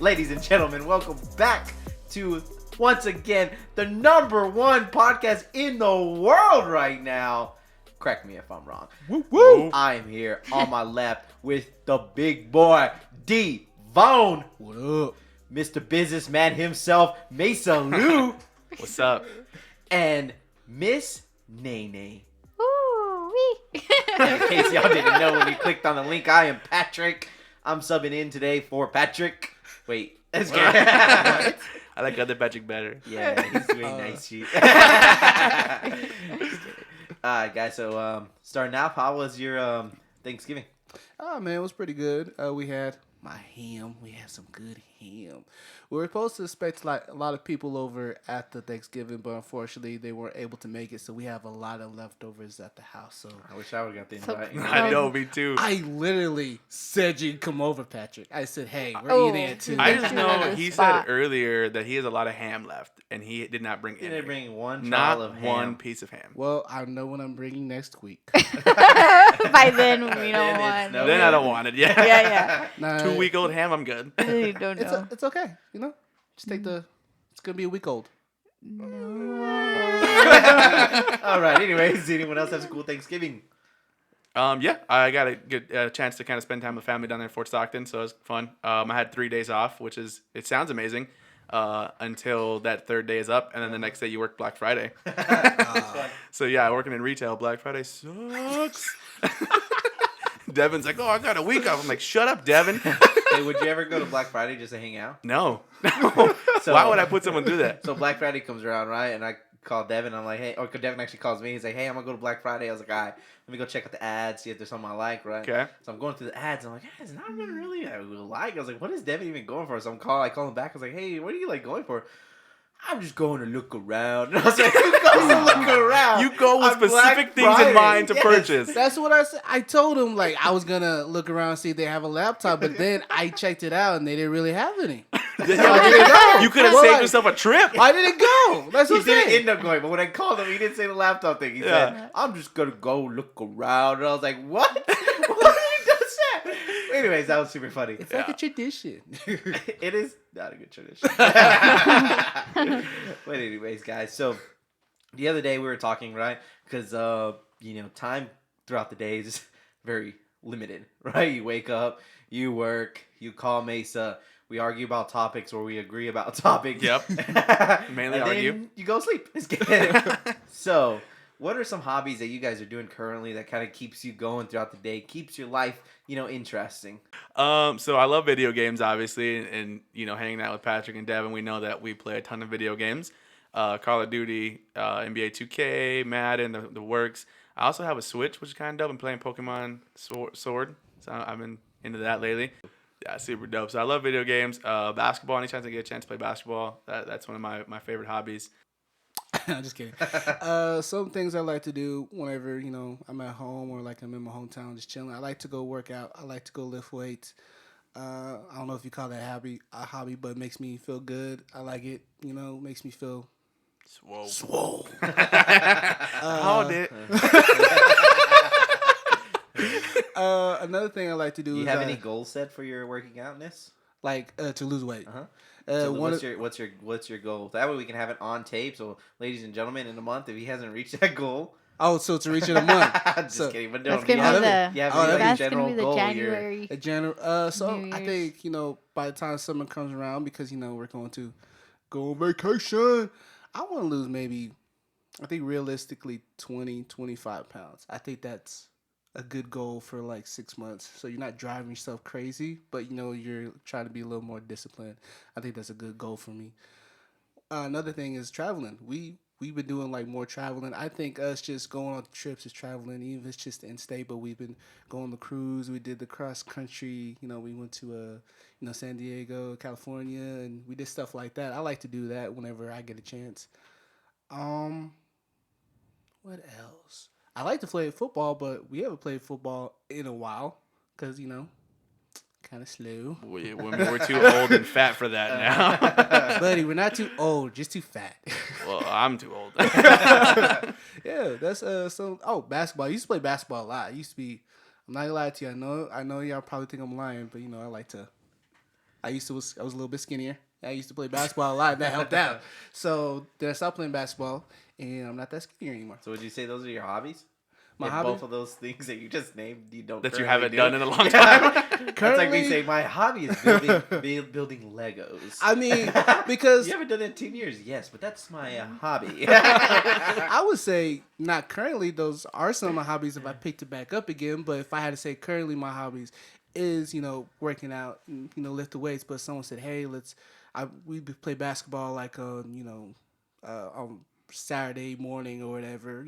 Ladies and gentlemen, welcome back to, once again, the #1 podcast in the world right now. Correct me if I'm wrong. Woo, woo. I'm here on my left with the big boy, D-Vone. What up? Mr. Businessman himself, Mesa Lou. What's up? And Miss Nene. Woo-wee. In case y'all didn't know when you clicked on the link, I am Patrick. I'm subbing in today for Patrick. Wait, that's good. I like other Patrick better. Yeah, he's doing nice shit. Alright, guys, so starting off, how was your Thanksgiving? Oh, man, it was pretty good. We had my ham. We had some good ham. We were supposed to expect like a lot of people over at the Thanksgiving, but unfortunately they weren't able to make it, so we have a lot of leftovers at the house. So I wish I would have got the invite. I know, me too. I literally said you'd come over, Patrick. I said, hey, we're eating it too. I just know Another he spot. said earlier that he has a lot of ham left, and he did not bring He any. didn't bring one Not trial of ham. one piece of ham. Well, I know what I'm bringing next week. By then, we Then don't it's want. no- Then I don't want it. Yeah. Yeah, Nah, 2-week-old ham, I'm good. yeah. You don't know. it's okay, you know. Just take the. It's gonna be a week old. Alright, anyways, did anyone else have a cool Thanksgiving? Yeah, I got a good chance to kind of spend time with family down there in Fort Stockton, so it was fun. I had 3 days off, which is, it sounds amazing, until that third day is up, and then the next day you work Black Friday. So yeah, working in retail, Black Friday sucks. Devin's like, oh, I got a week off. I'm like, shut up, Devin. Hey, would you ever go to Black Friday just to hang out? No. So- Why would I put someone through that? So Black Friday comes around, right? And I call Devin. I'm like, hey, or Devin actually calls me. He's like, hey, I'm gonna go to Black Friday. I was like, all right, let me go check out the ads, see if there's something I like, right? Okay. So I'm going through the ads. I'm like, hey, it's not really I like. I was like, what is Devin even going for? So I call him back. I was like, hey, what are you like going for? I'm just going to look around. And I was like, who goes to look around? You go with on Black specific things in Friday? mind to Yes. purchase. That's what I said. I told him like I was gonna look around and see if they have a laptop, but then I checked it out and they didn't really have any. You could have Well, saved like- yourself a trip. I didn't go. That's He what I'm didn't saying. end up going, but when I called him, he didn't say the laptop thing. He Yeah. said, I'm just going to go look around. And I was like, what? What does that? Anyways, that was super funny. It's like a tradition. It is not a good tradition. But anyways, guys, so the other day we were talking, right? Because, time throughout the day is very limited, right? You wake up, you work, you call Mesa, we argue about topics or we agree about topics. Yep. and Mainly then argue. you go sleep. It's good. So, what are some hobbies that you guys are doing currently that kind of keeps you going throughout the day, keeps your life, interesting? So I love video games, obviously, and hanging out with Patrick and Devin, we know that we play a ton of video games. Call of Duty, NBA 2K, Madden, the works. I also have a Switch, which is kind of dope. I'm playing Pokemon Sword, so I've been into that lately. Yeah, super dope. So I love video games. Basketball, anytime I get a chance to play basketball, that's one of my favorite hobbies. I'm just kidding. Some things I like to do whenever I'm at home or like I'm in my hometown just chilling. I like to go work out. I like to go lift weights. I don't know if you call that a hobby, but it makes me feel good. I like it. Makes me feel swole. Hold it. Another thing I like to do Do you is have any goals set for your working outness? like to lose weight. Uh-huh. So One what's your goal? That way we can have it on tape. So, ladies and gentlemen, in a month, if he hasn't reached that goal, so to reach in a month. just So- kidding. But That's do you gonna have, be the. you have Oh, any, like, That's general gonna be the goal? January. A general. So New I Year's. think by the time summer comes around, because we're going to go on vacation, I want to lose maybe, I think realistically 20, 25 pounds. I think that's a good goal for like 6 months. So you're not driving yourself crazy, but you're trying to be a little more disciplined. I think that's a good goal for me. Another thing is traveling. We've been doing like more traveling. I think us just going on trips is traveling, even if it's just in state. But we've been going on the cruise. We did the cross country. We went to San Diego, California, and we did stuff like that. I like to do that whenever I get a chance. What else? I like to play football, but we haven't played football in a while because kind of slow. We're too old and fat for that now. Buddy, we're not too old, just too fat. Well, I'm too old. Yeah, that's basketball. I used to play basketball a lot. I used to be. I'm not gonna lie to you. I know y'all probably think I'm lying, but I like to I was a little bit skinnier. I used to play basketball a lot, and that helped out. So then I stopped playing basketball, and I'm not that skinny anymore. So would you say those are your hobbies? My If hobby? both of those things that you just named, you don't That you currently haven't do? done in a long Yeah. time. That's like me saying my hobby is building Legos. I mean, because you haven't done it in 10 years, yes, but that's my hobby. I would say not currently. Those are some of my hobbies if I picked it back up again. But if I had to say currently, my hobbies is working out, and, lift the weights. But someone said, hey, we play basketball like on Saturday morning or whatever.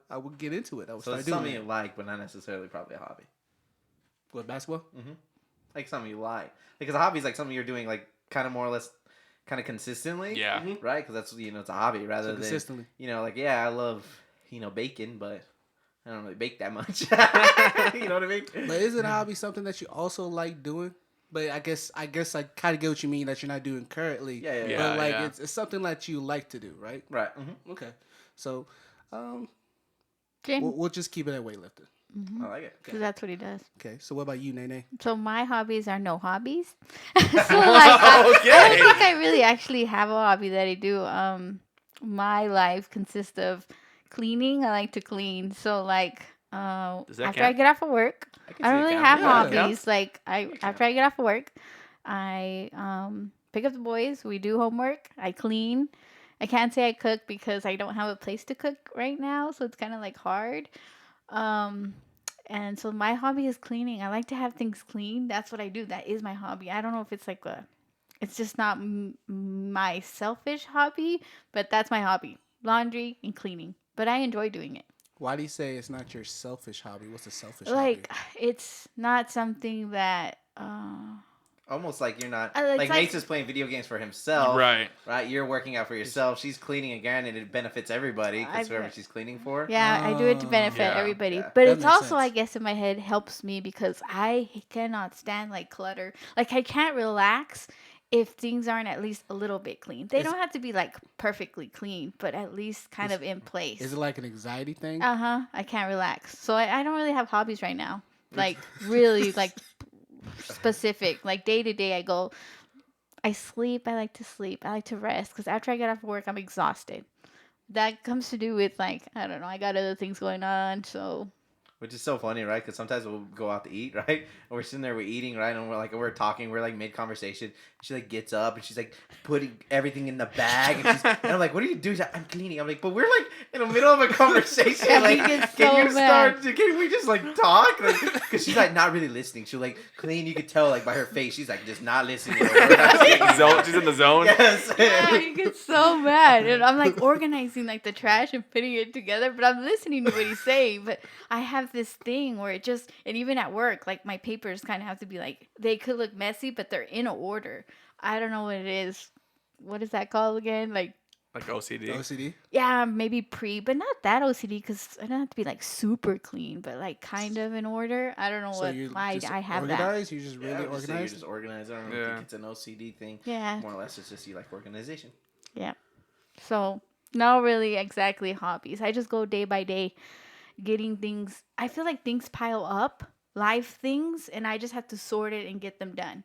I would get into it. I would So start it's doing something it. you like, but not necessarily probably a hobby. What, basketball? Like something you like. Because a hobby is like something you're doing like kind of more or less kind of consistently. Yeah. Right? Because that's, it's a hobby rather than, consistently. like, yeah, I love, bacon, but I don't really bake that much. You know what I mean? But isn't a hobby something that you also like doing? But I guess I kind of get what you mean that you're not doing currently. Yeah. Yeah. But like it's something that you like to do, right? Right. Okay. So, Jane, we'll just keep it at weightlifting. I like it. because that's what he does. Okay. So what about you, Nene? So my hobbies are no hobbies. So like, I don't think I really actually have a hobby that I do. My life consists of cleaning. I like to clean. So like, Does that after I count? get off of work, can I don't see it really count. have Yeah, it hobbies. Like after I get off of work, I pick up the boys. We do homework. I clean. I can't say I cook because I don't have a place to cook right now, so it's kind of like hard. And so my hobby is cleaning. I like to have things clean. That's what I do. That is my hobby. I don't know if it's like it's just not my selfish hobby, but that's my hobby. Laundry and cleaning. But I enjoy doing it. Why do you say it's not your selfish hobby? What's a selfish Like, hobby? it's not something that Almost like you're not, it's like like- Mace is playing video games for himself. Right. Right? You're working out for yourself. She's cleaning again, and it benefits everybody because I- whoever she's cleaning for. Yeah, I do it to benefit Yeah. everybody. Yeah. But That it's makes also, sense. I guess, in my head helps me because I cannot stand like clutter. Like I can't relax if things aren't at least a little bit clean. They don't have to be like perfectly clean, but at least kind of in place. Is it like an anxiety thing? I can't relax. So I don't really have hobbies right now. Like really like specific. Like day to day I sleep. I like to sleep. I like to rest because after I get off work, I'm exhausted. That comes to do with like, I don't know, I got other things going on. So Which is so funny, right? Because sometimes we'll go out to eat, right? And we're sitting there, we're eating, right? And we're talking, we're like mid conversation. She like gets up and she's like putting everything in the bag, and I'm like, "What are you doing?" She's like, "I'm cleaning." I'm like, "But we're like in the middle of a conversation. Yeah, like, he gets can so you mad. start? Can we just like talk?" Because she's like not really listening. She'll like clean. You could tell like by her face, she's like just not listening. She's in the zone. Yes. yeah, he gets so mad. And I'm like organizing like the trash and putting it together, but I'm listening to what he's saying. But I have this thing where and even at work, like my papers kind of have to be like, they could look messy, but they're in order. I don't know what it is. What is that called again? Like OCD. OCD? yeah, maybe but not that OCD because I don't have to be like super clean, but like kind of in order. I don't know So what you're why just I have that. organized? You're just really Yeah, I would just say you're organized? just organized. I don't Yeah. think it's an OCD thing. Yeah. More or less, it's just you like organization. Yeah. So not really exactly hobbies. I just go day by day getting things. I feel like things pile up, life things, and I just have to sort it and get them done.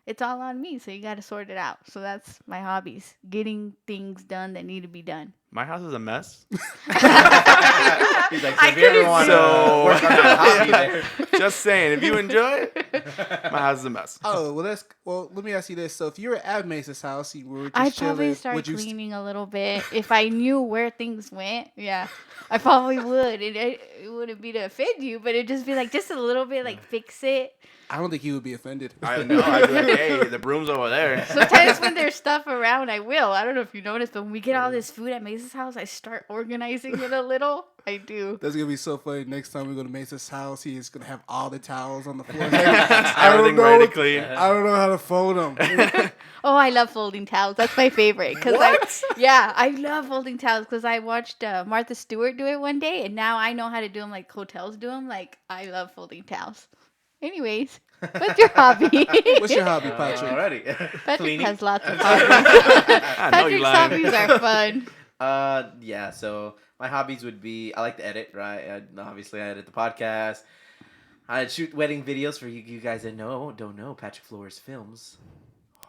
It's all on me, so you got to sort it out. So that's my hobbies, getting things done that need to be done. My house is a mess. He's like, so if you ever want to So- work on that hobby there. Just saying, if you enjoy it, my house is a mess. Oh, well, let me ask you this. So if you were at Mace's house, you were just I'd chilling, probably start would you cleaning a little bit if I knew where things went. Yeah, I probably would. It wouldn't be to offend you, but it'd just be like just a little bit, like fix it. I don't think you would be offended. I know. I'd be like, hey, the broom's over there. Sometimes when there's stuff around, I will. I don't know if you noticed, but when we get all this food at Mace's house, I start organizing it a little. I do. That's gonna be so funny. Next time we go to Mace's house, he is gonna have all the towels on the floor. Everything ready to clean. I don't know how to fold them. Oh, I love folding towels. That's my favorite. I love folding towels because I watched Martha Stewart do it one day, and now I know how to do them like hotels do them. Like, I love folding towels. Anyways, what's your hobby? What's your hobby, Patrick? Alrighty. Patrick Cleaning. has lots of hobbies. I know you're Patrick's lying. hobbies are fun. Yeah, so my hobbies would be, I like to edit, right? Obviously, I edit the podcast. I shoot wedding videos for you guys that don't know, Patrick Flores Films.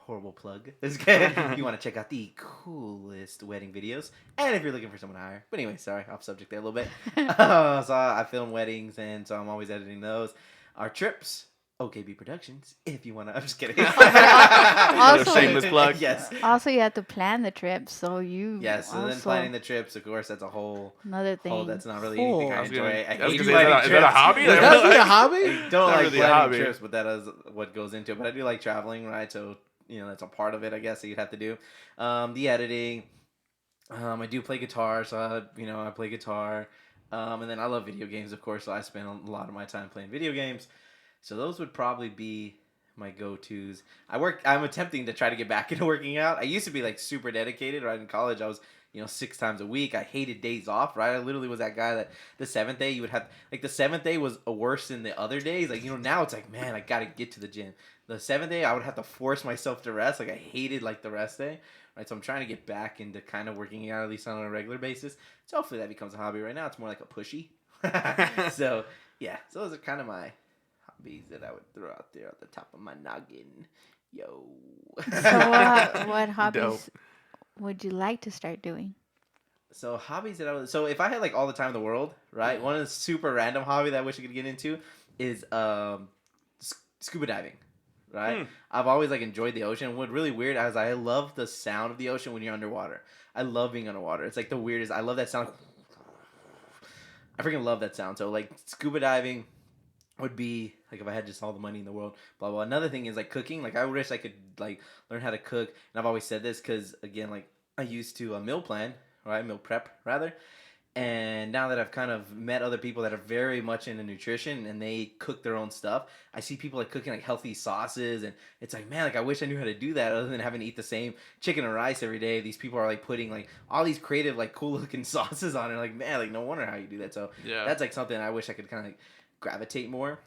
horrible plug. If you want to check out the coolest wedding videos, and if you're looking for someone to hire. But anyway, sorry, off subject there a little bit. So I film weddings, and so I'm always editing those. Our trips, OKB Productions. If you want to, I'm just kidding. Also- Shameless plug. Yes. Also, you have to plan the trip, so you. Yes. So then also- planning the trips, of course, that's a whole. Another thing. That's not really Cool. anything I I was enjoy. gonna- I I was hate gonna say, planning is that a trips. hobby? Is that really a hobby? I don't Not like really a planning hobby. trips, but that is what goes into it. But I do like traveling, right? So that's a part of it, I guess, that you'd have to do. The editing. I do play guitar, so I play guitar. And then I love video games, of course. So I spend a lot of my time playing video games. So those would probably be my go-tos. I'm attempting to try to get back into working out. I used to be like super dedicated, right? In college, I was 6 times a week. I hated days off, right? I literally was that guy that the seventh day you would have, like the seventh day was worse than the other days. Like, now it's like, man, I got to get to the gym. The seventh day I would have to force myself to rest. Like I hated like the rest day, right? So I'm trying to get back into kind of working out at least on a regular basis. So hopefully that becomes a hobby. Right now it's more like a pushy. So yeah, so those are kind of my hobbies that I would throw out there at the top of my noggin. Yo. So, what hobbies Dope. would you like to start doing? So hobbies that so if I had like all the time in the world, right? One of the super random hobby that I wish I could get into is scuba diving, right? I've always like enjoyed the ocean. What really weird is I love the sound of the ocean when you're underwater. I love being underwater. It's like the weirdest. I love that sound. I freaking love that sound. So like scuba diving would be like if I had just all the money in the world, blah blah. Another thing is like cooking. Like I wish I could like learn how to cook. And I've always said this because again, like I used to meal plan, right? Meal prep rather. And now that I've kind of met other people that are very much into nutrition and they cook their own stuff, I see people like cooking like healthy sauces, and it's like, man, like I wish I knew how to do that other than having to eat the same chicken and rice every day. These people are like putting like all these creative, like cool looking sauces on it. Like, man, like no wonder how you do that. So Yeah. that's like something I wish I could kind of like gravitate more.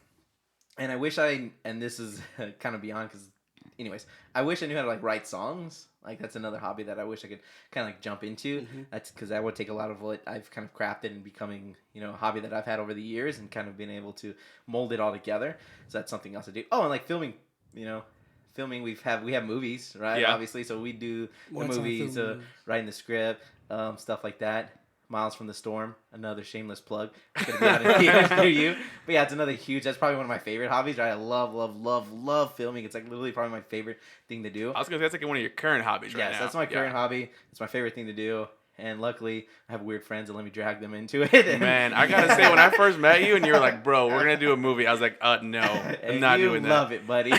And I wish and this is kind of beyond because anyways, I wish I knew how to like write songs. Like that's another hobby that I wish I could kind of like jump into. That's because that would take a lot of what I've kind of crafted and becoming, a hobby that I've had over the years and kind of been able to mold it all together. So that's something else to do. Oh, and like filming, filming. We have movies, right? Yeah. Obviously, so we do the One-time movies, film movies. writing the script, stuff like that. Miles from the Storm, another shameless plug. It's gonna be out in theaters near you. But yeah, it's another huge. That's probably one of my favorite hobbies. Right? I love filming. It's like literally probably my favorite thing to do. I was gonna say that's like one of your current hobbies right now. Yes, that's my current Yeah. hobby. It's my favorite thing to do. And luckily, I have weird friends that let me drag them into it. And Man, I gotta say, when I first met you and you were like, "Bro, we're gonna do a movie," I was like, no, I'm and not you doing that." love it, buddy.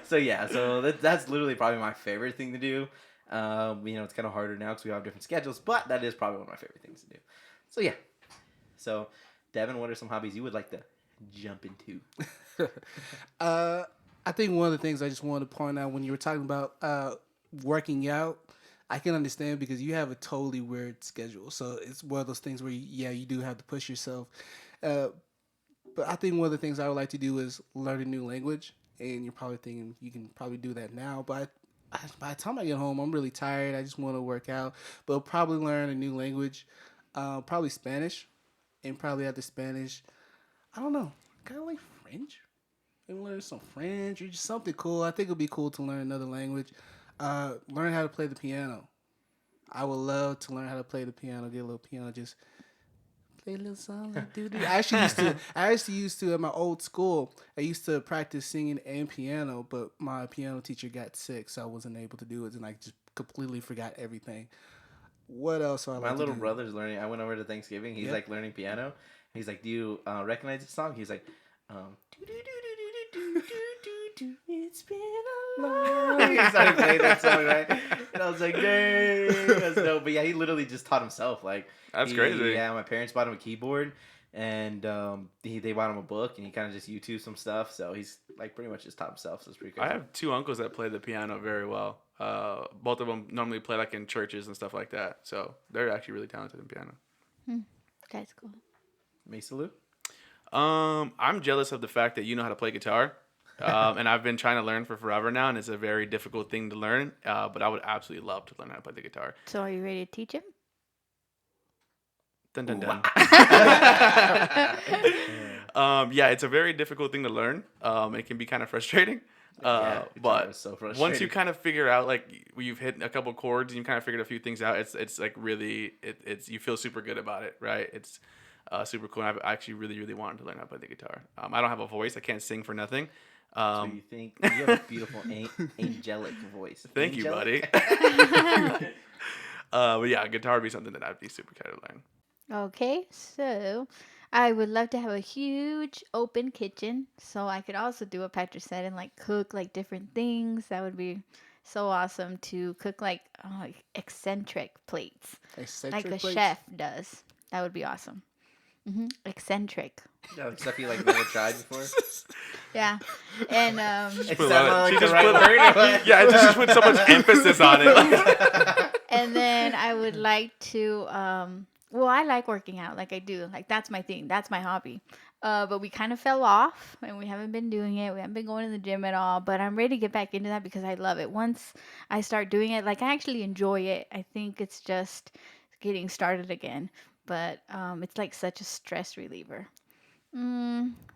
So yeah, so that's literally probably my favorite thing to do. It's kind of harder now because we all have different schedules, but that is probably one of my favorite things to do. So yeah. So, Devin, what are some hobbies you would like to jump into? I think one of the things I just wanted to point out when you were talking about working out, I can understand because you have a totally weird schedule. So it's one of those things where, you do have to push yourself. But I think one of the things I would like to do is learn a new language. And you're probably thinking you can probably do that now. But by the time I get home, I'm really tired. I just want to work out. But I'll probably learn a new language, probably Spanish. And probably after Spanish, I don't know, kind of like French. Maybe learn some French or just something cool. I think it'd be cool to learn another language. Learn how to play the piano. I would love to learn how to play the piano. Get a little piano, just play a little song. Like, I actually used to at my old school. I used to practice singing and piano, but my piano teacher got sick, so I wasn't able to do it, and I just completely forgot everything. What else? Do I like My to little do? brother's learning. I went over to Thanksgiving. He's Yeah. like learning piano. He's like, "Do you recognize this song?" He's like, "It's been a long." He started playing that song, right? And I was like, "Dang, that's dope." But yeah, he literally just taught himself. Like That's crazy. Yeah, my parents bought him a keyboard, and they bought him a book, and he kind of just YouTube some stuff. So he's like pretty much just taught himself. So it's pretty cool. I have two uncles that play the piano very well. Both of them normally play like in churches and stuff like that. So they're actually really talented in piano. That's cool. Mesa Lou? I'm jealous of the fact that you know how to play guitar. And I've been trying to learn for forever now, and it's a very difficult thing to learn. But I would absolutely love to learn how to play the guitar. So, are you ready to teach him? Dun dun dun. Yeah, it's a very difficult thing to learn. It can be kind of frustrating. Guitar But was so once you frustrating. kind of figure out like you've hit a couple chords and you kind of figured a few things out, it's like really it's you feel super good about it, right? It's super cool. And I actually really wanted to learn how to play the guitar. I don't have a voice. I can't sing for nothing. So you think you have a beautiful angelic voice? Thank you, buddy. Angelic? But yeah, guitar would be something that I'd be super excited to learn. Okay, so I would love to have a huge open kitchen so I could also do what Patrick said and like cook like different things. That would be so awesome to cook like eccentric plates, Eccentric like a plates? chef does. That would be awesome. Eccentric. Yeah, like stuff you like never tried before. Yeah, and It Put a sounded lot of- like she the just right put- word. or what? Yeah, it just put so much emphasis on it. and then I would like to well, I like working out, like I do. Like that's my thing. That's my hobby. But we kind of fell off and we haven't been doing it. We haven't been going to the gym at all, but I'm ready to get back into that because I love it. Once I start doing it, like I actually enjoy it. I think it's just getting started again. But it's like such a stress reliever.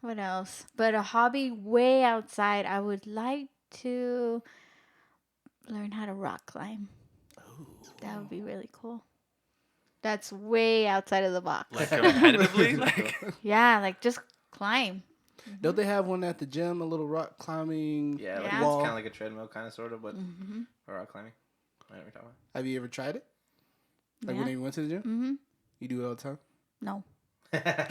What else? But a hobby way outside, I would like to learn how to rock climb. That would be really cool. That's way outside of the box. Like competitively, like Yeah, like just climb. Don't they have one at the gym? A little rock climbing Yeah, like Yeah. it's wall. kind of like a treadmill, kind of sort of, but Mm-hmm. or rock climbing. I know what you're talking Have you ever tried it? Like Yeah. when you went to the gym? Mm-hmm. You do it all the time? No. about.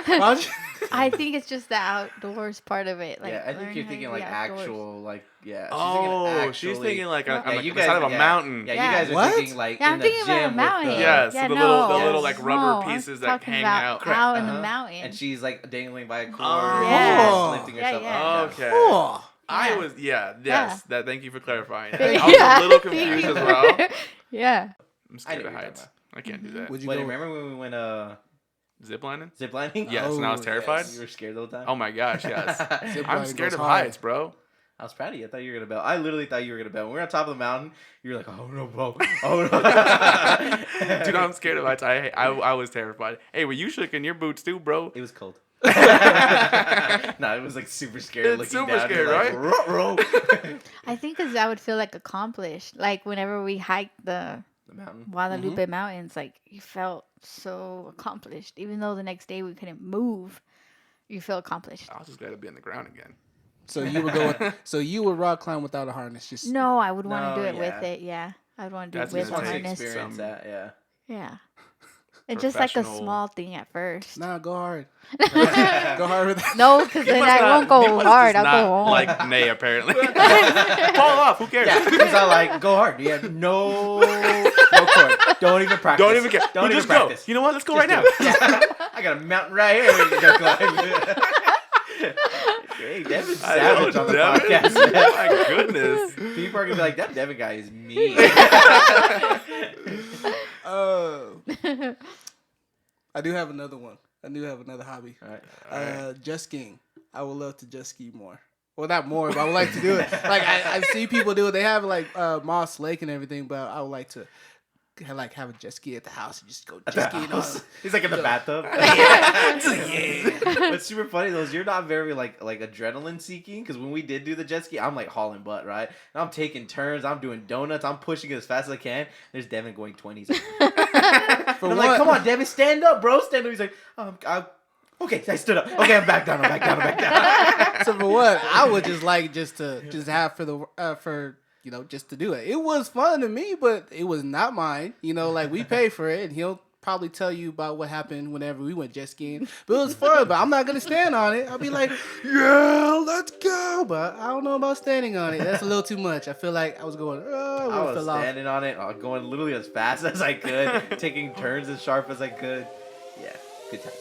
Why would you- I think it's just the outdoors part of it. Like yeah, I think learning you're how to thinking be like outdoors. actual, like yeah. oh, she's actually- thinking like No. on Yeah, the, you the side of a yeah. mountain. Yeah, Yeah. you guys are What? thinking like Yeah, in I'm the thinking about a gym mountain. with the Yeah, so Yeah, the no. little like rubber No, I'm pieces that talking hang about out. out in the Uh-huh. mountain. and she's like dangling by a cord, Oh. Yeah. lifting Yeah, herself yeah. up. Okay. Oh. I Yeah. was yes. Yeah. That. Thank you for clarifying. Yeah. I was a little confused as well. Yeah. I'm I scared know of what you're heights. talking I can't do that. Would you Wait, go? remember when we went Ziplining? ziplining? Yes, and I was Oh, terrified. You were scared the whole time. Oh my gosh, yes. Zip I'm line scared goes of high. heights, bro. I was proud of you. I thought you were gonna bail. I literally thought you were gonna bail. When we were on top of the mountain, you were like, "Oh no, bro! Oh no!" Dude, I'm scared of heights. I was terrified. Hey, well, you shook in your boots too, bro. It was cold. No, it was like super scary. It's looking super down. scary, You're like, right? "Ruh, ruh." I think because I would feel like accomplished. Like whenever we hiked the The mountain. Guadalupe Mountains, like you felt so accomplished. Even though the next day we couldn't move, you feel accomplished. I was just glad to be on the ground again. So you would go. So you would rock climb without a harness. Just No, I would want No, to do it yeah. with it. Yeah, I would want to do That's it with Just a gonna want to take harness. experience some- that. Yeah. Yeah, it's just like a Professional- small thing at first. nah, go hard. Go hard with that. No, because He then must I not- won't he go must hard. just I'll go not home. Like Nay, apparently. Fall off. Who cares? Yeah, because I like go hard. You have no cord. Don't even practice. Don't even care. Don't We'll even just practice. go. You know what? Let's go Just right now. do it. Yeah. I got a mountain right here. We can go climb. Hey, Devin's savage on the Devin? podcast. Oh my goodness. People are gonna be like, that Devin guy is mean. Oh. I do have another one. I do have another hobby. All right. Jet skiing. I would love to jet ski more. Well, not more, but I would like to do it. Like I see people do it. They have like Moss Lake and everything, but I would like to have a jet ski at the house and just go At jet the skiing. house. He's like in the bathtub. What's super funny though is you're not very like adrenaline seeking because when we did do the jet ski, I'm like hauling butt, right? And I'm taking turns, I'm doing donuts, I'm pushing it as fast as I can. There's Devin going 20s. For I'm what? like, come on, Devin, stand up, bro, stand up. He's like, okay, I stood up. Okay, I'm back down. So for what? I would just like just have for the for just to do it. It was fun to me, but it was not mine. Like we paid for it, and he'll probably tell you about what happened whenever we went jet skiing. But it was fun. But I'm not gonna stand on it. I'll be like, yeah, let's go. But I don't know about standing on it. That's a little too much. I feel like I was going. I I was fell off. standing on it, going literally as fast as I could, taking turns as sharp as I could. Yeah, good times.